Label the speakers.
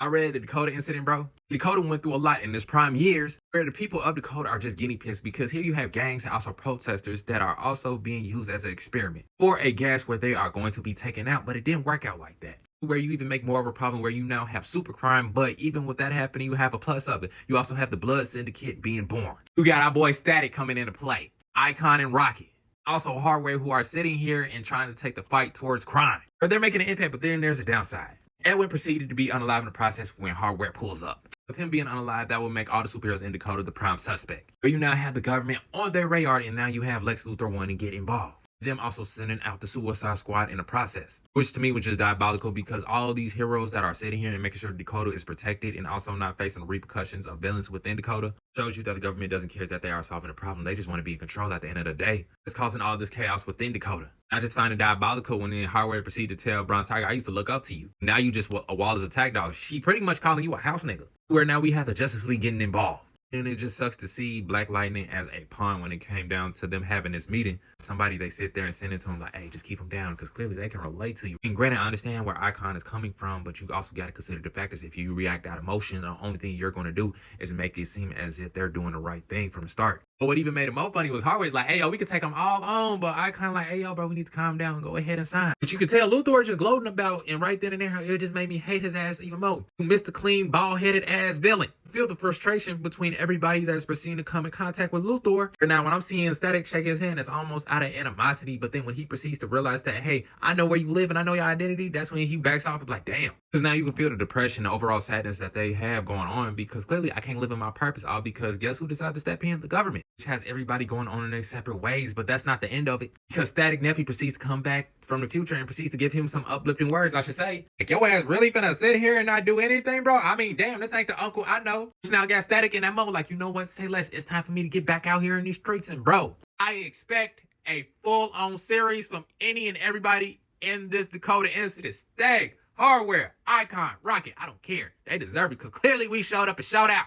Speaker 1: I read the Dakota incident, bro. Dakota went through a lot in its prime years where the people of Dakota are just guinea pigs because here you have gangs and also protesters that are also being used as an experiment for a gas where they are going to be taken out, but it didn't work out like that. Where you even make more of a problem where you now have super crime, but even with that happening, you have a plus of it. You also have the Blood Syndicate being born. You got our boy Static coming into play, Icon and Rocket. Also Hardware, who are sitting here and trying to take the fight towards crime. Or they're making an impact, but then there's a downside. Edwin proceeded to be unalive in the process when Hardware pulls up. With him being unalive, that will make all the superheroes in Dakota the prime suspect. Where you now have the government on their radar, and now you have Lex Luthor wanting to get involved. Them also sending out the Suicide Squad in the process, which to me was just diabolical because all these heroes that are sitting here and making sure Dakota is protected and also not facing the repercussions of violence within Dakota shows you that the government doesn't care that they are solving a problem. They just want to be in control at the end of the day. It's causing all this chaos within Dakota. I just find it diabolical when the Hardware proceeded to tell Bronze Tiger, I used to look up to you. Now you just a Wallace attack dog. She pretty much calling you a house nigga. Where now we have the Justice League getting involved. And it just sucks to see Black Lightning as a pawn when it came down to them having this meeting. Somebody they sit there and send it to them like, hey, just keep them down because clearly they can relate to you. And granted, I understand where Icon is coming from, but you also got to consider the fact that if you react out of emotion, the only thing you're going to do is make it seem as if they're doing the right thing from the start. But what even made it more funny was Hardware's like, hey, yo, we can take them all on, but Icon like, hey, yo, bro, we need to calm down and go ahead and sign. But you could tell Luthor just gloating about, and right then and there, it just made me hate his ass even more. Mr. Clean, bald-headed ass villain. Feel the frustration between everybody that is proceeding to come in contact with Luthor. And now when I'm seeing Static shake his hand, it's almost out of animosity. But then when he proceeds to realize that, hey, I know where you live and I know your identity, that's when he backs off and like, damn. Because now you can feel the depression, the overall sadness that they have going on because clearly I can't live in my purpose, all because guess who decided to step in? The government. Which has everybody going on in their separate ways, but that's not the end of it. Because Static Nephew proceeds to come back from the future and proceeds to give him some uplifting words, I should say. Like, your ass really finna sit here and not do anything, bro? I mean, damn, this ain't the uncle I know. Now got Static in that mode, like, you know what? Say less. It's time for me to get back out here in these streets. And bro, I expect a full-on series from any and everybody in this Dakota incident. Static, Hardware, Icon, Rocket, I don't care. They deserve it because clearly we showed up and showed out.